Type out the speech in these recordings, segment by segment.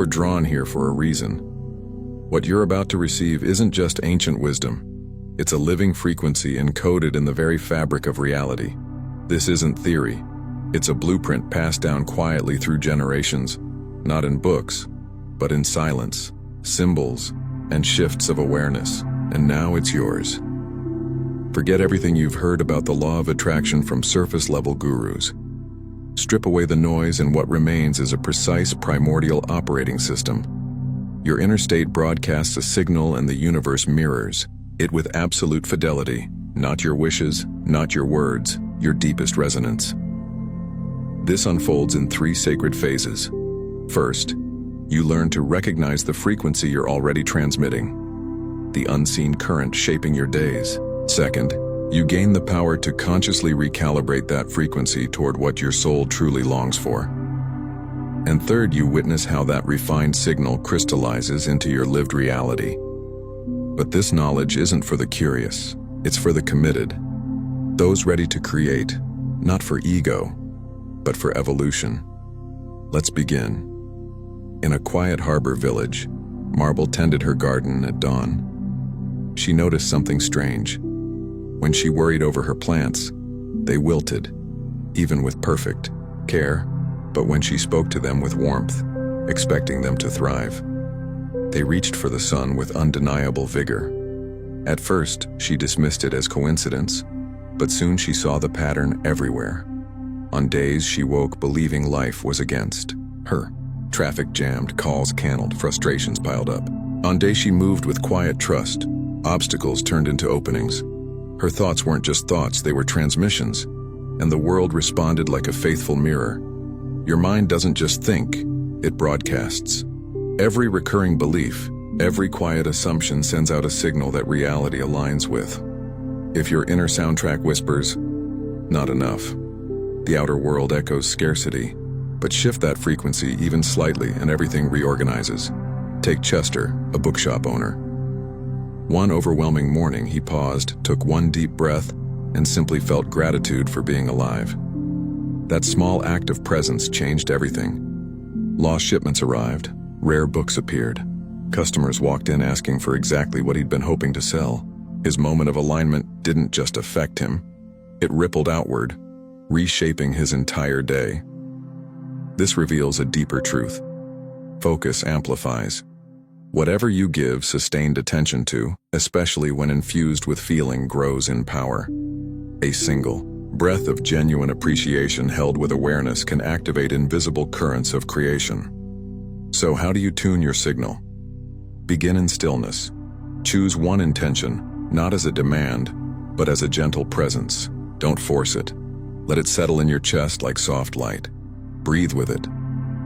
We're drawn here for a reason. What you're about to receive isn't just ancient wisdom. It's a living frequency encoded in the very fabric of reality. This isn't theory. It's a blueprint passed down quietly through generations, not in books, but in silence, symbols, and shifts of awareness. And now it's yours. Forget everything you've heard about the law of attraction from surface-level gurus. Strip away the noise, and what remains is a precise primordial operating system. Your inner state broadcasts a signal, and the universe mirrors it with absolute fidelity. Not your wishes, not your words, your deepest resonance. This unfolds in 3 sacred phases. First, you learn to recognize the frequency you're already transmitting, the unseen current shaping your days. Second, you gain the power to consciously recalibrate that frequency toward what your soul truly longs for. And third, you witness how that refined signal crystallizes into your lived reality. But this knowledge isn't for the curious, it's for the committed, those ready to create, not for ego, but for evolution. Let's begin. In a quiet harbor village, Marble tended her garden at dawn. She noticed something strange. When she worried over her plants, they wilted, even with perfect care. But when she spoke to them with warmth, expecting them to thrive, they reached for the sun with undeniable vigor. At first, she dismissed it as coincidence, but soon she saw the pattern everywhere. On days she woke believing life was against her, traffic jammed, calls canceled, frustrations piled up. On days she moved with quiet trust, obstacles turned into openings. Her thoughts weren't just thoughts, they were transmissions, and the world responded like a faithful mirror. Your mind doesn't just think, it broadcasts. Every recurring belief, every quiet assumption sends out a signal that reality aligns with. If your inner soundtrack whispers, "Not enough," the outer world echoes scarcity. But shift that frequency even slightly and everything reorganizes. Take Chester, a bookshop owner. One overwhelming morning, he paused, took one deep breath, and simply felt gratitude for being alive. That small act of presence changed everything. Lost shipments arrived, rare books appeared. Customers walked in asking for exactly what he'd been hoping to sell. His moment of alignment didn't just affect him, it rippled outward, reshaping his entire day. This reveals a deeper truth. Focus amplifies. Whatever you give sustained attention to, especially when infused with feeling, grows in power. A single breath of genuine appreciation held with awareness can activate invisible currents of creation. So how do you tune your signal? Begin in stillness. Choose one intention, not as a demand, but as a gentle presence. Don't force it. Let it settle in your chest like soft light. Breathe with it.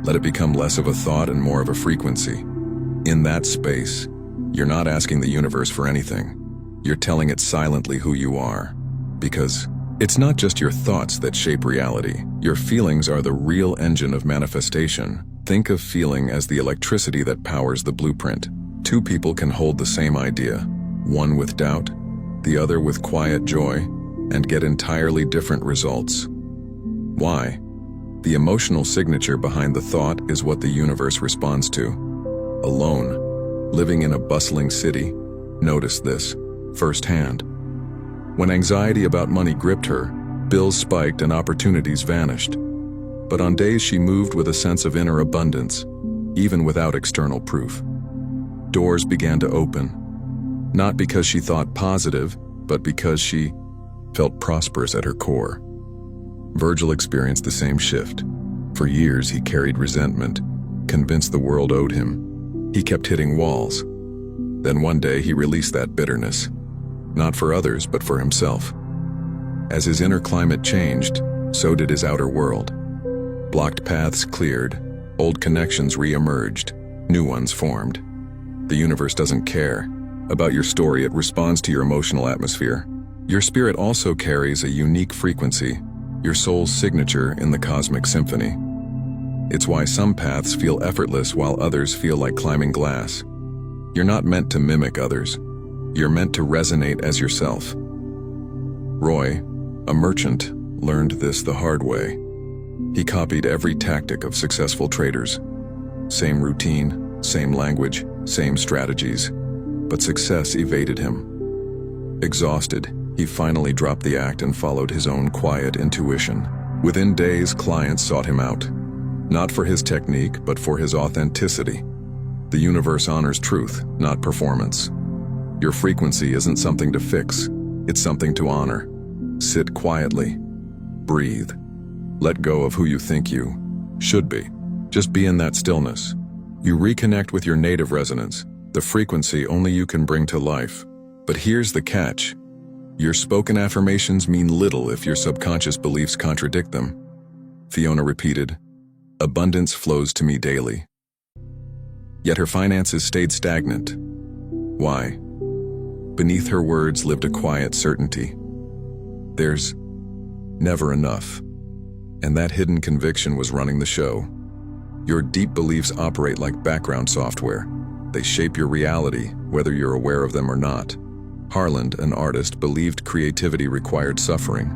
Let it become less of a thought and more of a frequency. In that space, you're not asking the universe for anything. You're telling it silently who you are. Because it's not just your thoughts that shape reality. Your feelings are the real engine of manifestation. Think of feeling as the electricity that powers the blueprint. 2 people can hold the same idea, one with doubt, the other with quiet joy, and get entirely different results. Why? The emotional signature behind the thought is what the universe responds to. Alone, living in a bustling city, noticed this firsthand. When anxiety about money gripped her, bills spiked and opportunities vanished. But on days she moved with a sense of inner abundance, even without external proof. Doors began to open, not because she thought positive, but because she felt prosperous at her core. Virgil experienced the same shift. For years he carried resentment, convinced the world owed him. He kept hitting walls. Then one day he released that bitterness, not for others but for himself. As his inner climate changed, so did his outer world. Blocked paths cleared, old connections re-emerged, new ones formed. The universe doesn't care about your story, it responds to your emotional atmosphere. Your spirit also carries a unique frequency, your soul's signature in the cosmic symphony. It's why some paths feel effortless while others feel like climbing glass. You're not meant to mimic others. You're meant to resonate as yourself. Roy, a merchant, learned this the hard way. He copied every tactic of successful traders. Same routine, same language, same strategies. But success evaded him. Exhausted, he finally dropped the act and followed his own quiet intuition. Within days, clients sought him out. Not for his technique, but for his authenticity. The universe honors truth, not performance. Your frequency isn't something to fix, it's something to honor. Sit quietly. Breathe. Let go of who you think you should be. Just be in that stillness. You reconnect with your native resonance, the frequency only you can bring to life. But here's the catch. Your spoken affirmations mean little if your subconscious beliefs contradict them. Fiona repeated, "Abundance flows to me daily." Yet her finances stayed stagnant. Why? Beneath her words lived a quiet certainty. There's never enough. And that hidden conviction was running the show. Your deep beliefs operate like background software. They shape your reality, whether you're aware of them or not. Harland, an artist, believed creativity required suffering,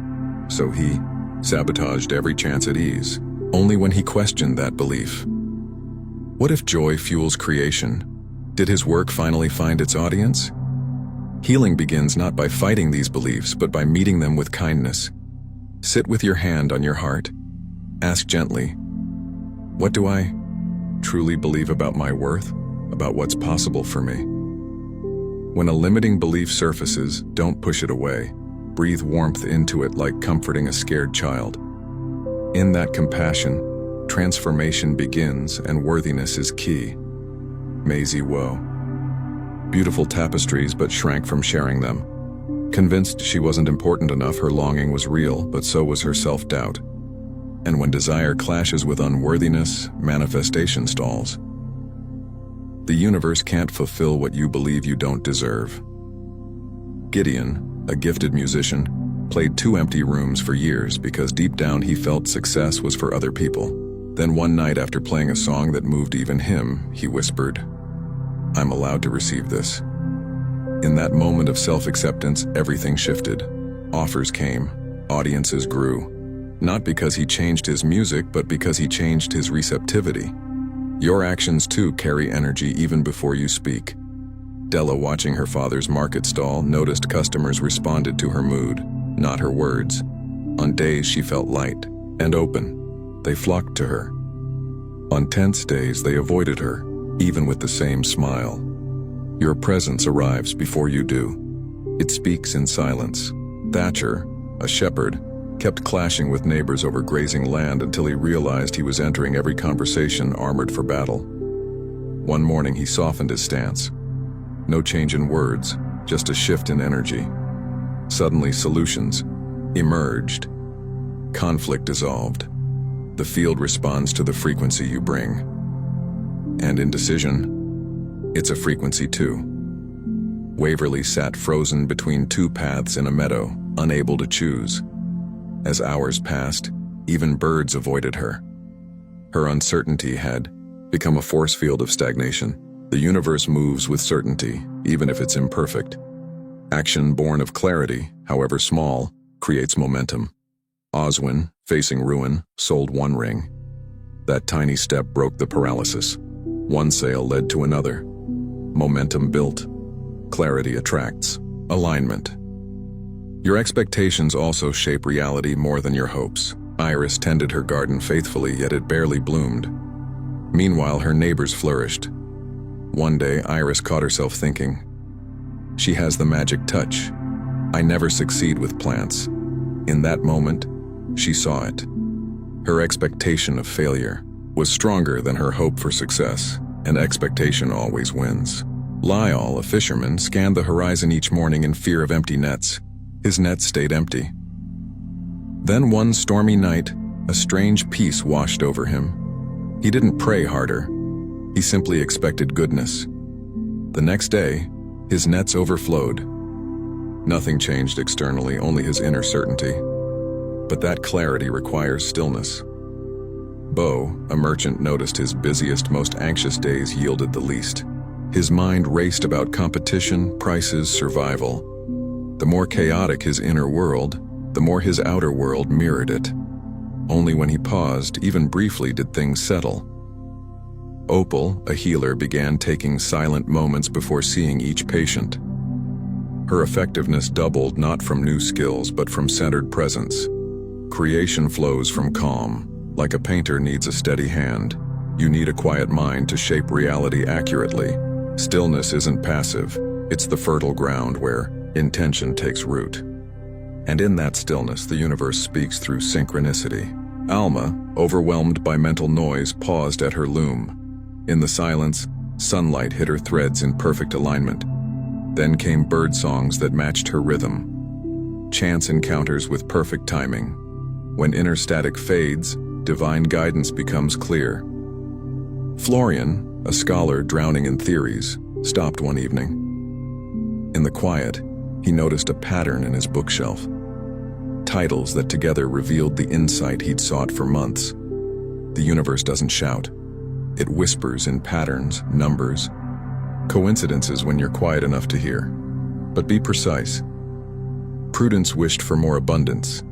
so he sabotaged every chance at ease, only when he questioned that belief. What if joy fuels creation? Did his work finally find its audience? Healing begins not by fighting these beliefs, but by meeting them with kindness. Sit with your hand on your heart. Ask gently, what do I truly believe about my worth, about what's possible for me? When a limiting belief surfaces, don't push it away. Breathe warmth into it like comforting a scared child. In that compassion, transformation begins and worthiness is key. Maisie Woe. Beautiful tapestries but shrank from sharing them. Convinced she wasn't important enough, her longing was real, but so was her self-doubt. And when desire clashes with unworthiness, manifestation stalls. The universe can't fulfill what you believe you don't deserve. Gideon, a gifted musician, played 2 empty rooms for years because deep down he felt success was for other people. Then one night, after playing a song that moved even him, he whispered, "I'm allowed to receive this." In that moment of self-acceptance, everything shifted. Offers came, audiences grew. Not because he changed his music, but because he changed his receptivity. Your actions too carry energy even before you speak. Della, watching her father's market stall, noticed customers responded to her mood, not her words. On days she felt light and open, they flocked to her. On tense days they avoided her, even with the same smile. Your presence arrives before you do. It speaks in silence. Thatcher, a shepherd, kept clashing with neighbors over grazing land until he realized he was entering every conversation armored for battle. One morning he softened his stance. No change in words, just a shift in energy. Suddenly solutions emerged. Conflict dissolved. The field responds to the frequency you bring. And indecision, it's a frequency too. Waverly sat frozen between 2 paths in a meadow, unable to choose. As hours passed, even birds avoided her. Her uncertainty had become a force field of stagnation. The universe moves with certainty, even if it's imperfect. Action born of clarity, however small, creates momentum. Oswin, facing ruin, sold 1 ring. That tiny step broke the paralysis. 1 sale led to another. Momentum built. Clarity attracts. Alignment. Your expectations also shape reality more than your hopes. Iris tended her garden faithfully, yet it barely bloomed. Meanwhile, her neighbors flourished. One day, Iris caught herself thinking, "She has the magic touch. I never succeed with plants." In that moment, she saw it. Her expectation of failure was stronger than her hope for success, and expectation always wins. Lyall, a fisherman, scanned the horizon each morning in fear of empty nets. His nets stayed empty. Then one stormy night, a strange peace washed over him. He didn't pray harder. He simply expected goodness. The next day, his nets overflowed. Nothing changed externally, only his inner certainty. But that clarity requires stillness. Bo, a merchant, noticed his busiest, most anxious days yielded the least. His mind raced about competition, prices, survival. The more chaotic his inner world, the more his outer world mirrored it. Only when he paused, even briefly, did things settle. Opal, a healer, began taking silent moments before seeing each patient. Her effectiveness doubled not from new skills but from centered presence. Creation flows from calm. Like a painter needs a steady hand, you need a quiet mind to shape reality accurately. Stillness isn't passive, it's the fertile ground where intention takes root. And in that stillness, the universe speaks through synchronicity. Alma, overwhelmed by mental noise, paused at her loom. In the silence, sunlight hit her threads in perfect alignment. Then came bird songs that matched her rhythm. Chance encounters with perfect timing. When inner static fades, divine guidance becomes clear. Florian, a scholar drowning in theories, stopped one evening. In the quiet, he noticed a pattern in his bookshelf. Titles that together revealed the insight he'd sought for months. The universe doesn't shout. It whispers in patterns, numbers, coincidences when you're quiet enough to hear. But be precise. Prudence wished for more abundance.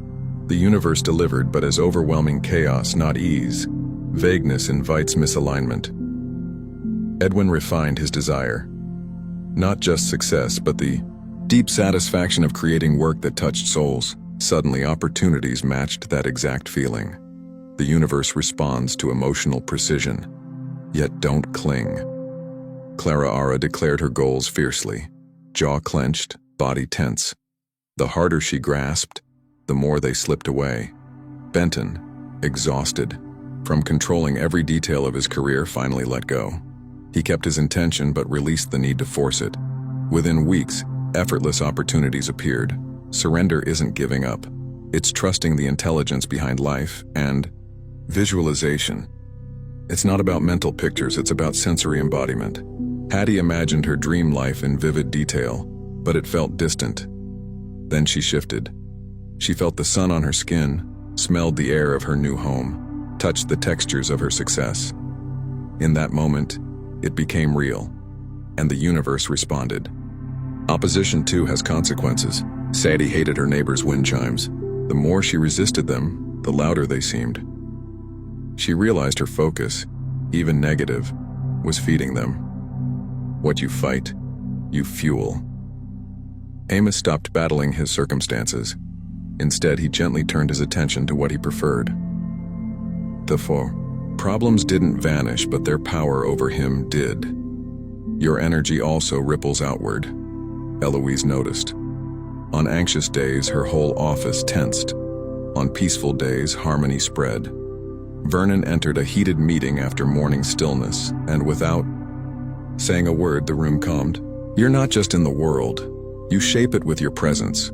The universe delivered, but as overwhelming chaos, not ease. Vagueness invites misalignment. Edwin refined his desire. Not just success, but the deep satisfaction of creating work that touched souls. Suddenly, opportunities matched that exact feeling. The universe responds to emotional precision. Yet don't cling. Clara Ara declared her goals fiercely, jaw clenched, body tense. The harder she grasped, the more they slipped away. Benton, exhausted from controlling every detail of his career, finally let go. He kept his intention but released the need to force it. Within weeks, effortless opportunities appeared. Surrender isn't giving up. It's trusting the intelligence behind life and visualization. It's not about mental pictures, it's about sensory embodiment. Hattie imagined her dream life in vivid detail, but it felt distant. Then she shifted. She felt the sun on her skin, smelled the air of her new home, touched the textures of her success. In that moment, it became real, and the universe responded. Opposition too has consequences. Sadie hated her neighbor's wind chimes. The more she resisted them, the louder they seemed. She realized her focus, even negative, was feeding them. What you fight, you fuel. Amos stopped battling his circumstances. Instead, he gently turned his attention to what he preferred. The problems didn't vanish, but their power over him did. Your energy also ripples outward, Eloise noticed. On anxious days, her whole office tensed. On peaceful days, harmony spread. Vernon entered a heated meeting after morning stillness, and without saying a word, the room calmed. You're not just in the world. You shape it with your presence.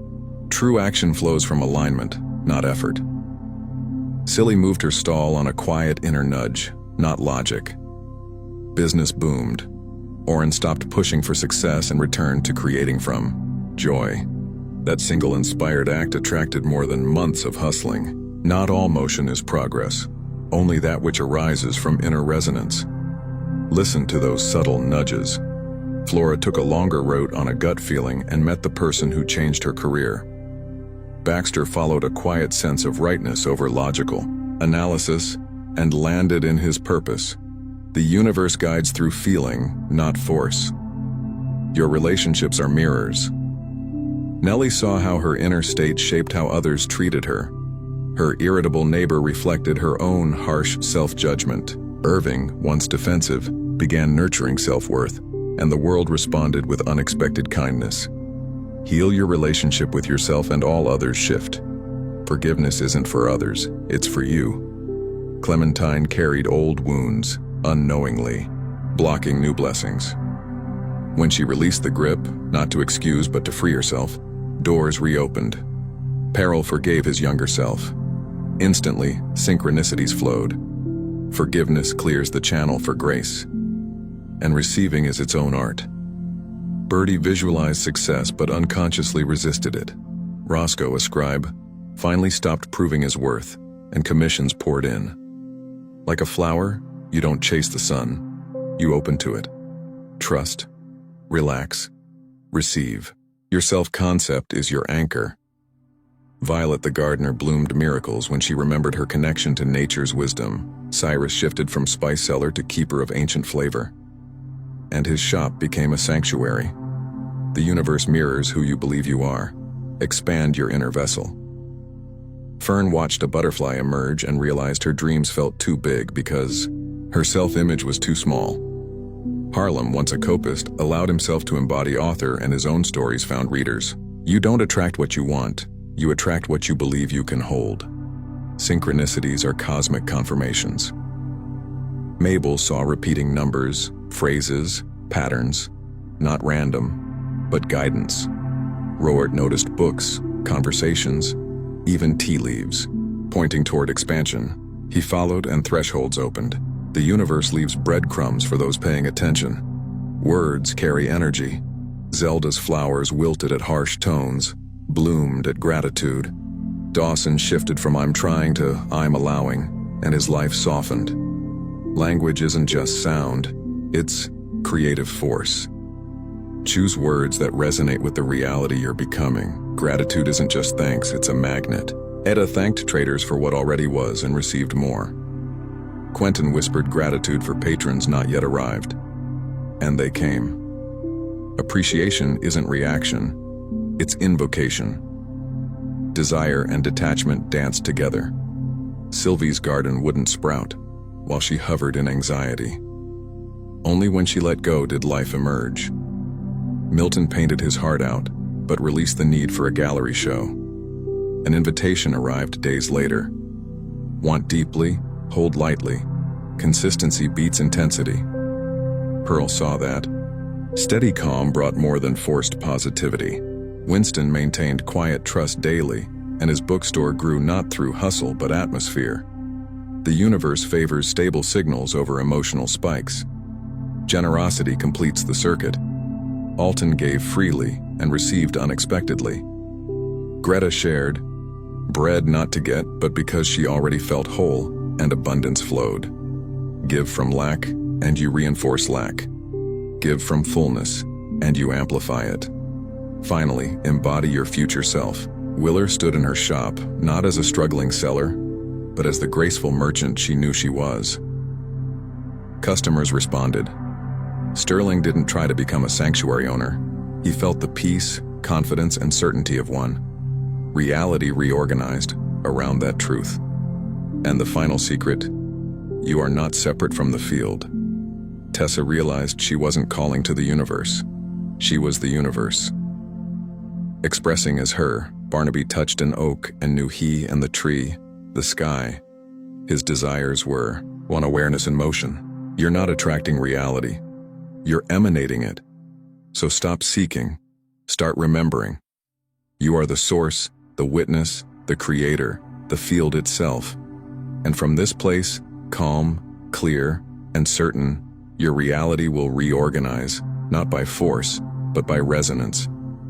True action flows from alignment, not effort. Silly moved her stall on a quiet inner nudge, not logic. Business boomed. Oren stopped pushing for success and returned to creating from joy. That single inspired act attracted more than months of hustling. Not all motion is progress, only that which arises from inner resonance. Listen to those subtle nudges. Flora took a longer route on a gut feeling and met the person who changed her career. Baxter followed a quiet sense of rightness over logical analysis and landed in his purpose. The universe guides through feeling, not force. Your relationships are mirrors. Nellie saw how her inner state shaped how others treated her. Her irritable neighbor reflected her own harsh self-judgment. Irving, once defensive, began nurturing self-worth, and the world responded with unexpected kindness. Heal your relationship with yourself and all others shift. Forgiveness isn't for others, it's for you. Clementine carried old wounds, unknowingly, blocking new blessings. When she released the grip, not to excuse but to free herself, doors reopened. Peril forgave his younger self. Instantly, synchronicities flowed. Forgiveness clears the channel for grace. And receiving is its own art. Bertie visualized success but unconsciously resisted it. Roscoe, a scribe, finally stopped proving his worth, and commissions poured in. Like a flower, you don't chase the sun, you open to it. Trust, relax, receive. Your self-concept is your anchor. Violet the gardener bloomed miracles when she remembered her connection to nature's wisdom. Cyrus shifted from spice seller to keeper of ancient flavor. And his shop became a sanctuary. The universe mirrors who you believe you are. Expand your inner vessel. Fern watched a butterfly emerge and realized her dreams felt too big because her self-image was too small. Harlem, once a copist, allowed himself to embody author, and his own stories found readers. You don't attract what you want, you attract what you believe you can hold. Synchronicities are cosmic confirmations. Mabel saw repeating numbers, phrases, patterns, not random, but guidance. Roard noticed books, conversations, even tea leaves, pointing toward expansion. He followed and thresholds opened. The universe leaves breadcrumbs for those paying attention. Words carry energy. Zelda's flowers wilted at harsh tones, bloomed at gratitude. Dawson shifted from I'm trying to I'm allowing, and his life softened. Language isn't just sound, it's creative force. Choose words that resonate with the reality you're becoming. Gratitude isn't just thanks, it's a magnet. Etta thanked traders for what already was and received more. Quentin whispered gratitude for patrons not yet arrived. And they came. Appreciation isn't reaction, it's invocation. Desire and detachment danced together. Sylvie's garden wouldn't sprout, while she hovered in anxiety. Only when she let go did life emerge. Milton painted his heart out, but released the need for a gallery show. An invitation arrived days later. Want deeply, hold lightly. Consistency beats intensity. Pearl saw that. Steady calm brought more than forced positivity. Winston maintained quiet trust daily, and his bookstore grew not through hustle but atmosphere. The universe favors stable signals over emotional spikes. Generosity completes the circuit. Alton gave freely and received unexpectedly. Greta shared, bread not to get, but because she already felt whole, and abundance flowed. Give from lack, and you reinforce lack. Give from fullness, and you amplify it. Finally, embody your future self. Willer stood in her shop, not as a struggling seller, but as the graceful merchant she knew she was. Customers responded. Sterling didn't try to become a sanctuary owner. He felt the peace, confidence, and certainty of one. Reality reorganized around that truth. And the final secret, you are not separate from the field. Tessa realized she wasn't calling to the universe. She was the universe. Expressing as her, Barnaby touched an oak and knew he and the tree, the sky, his desires were one awareness in motion. You're not attracting reality. You're emanating it. So stop seeking. Start remembering. You are the source, the witness, the creator, the field itself. And from this place, calm, clear, and certain, your reality will reorganize, not by force, but by resonance.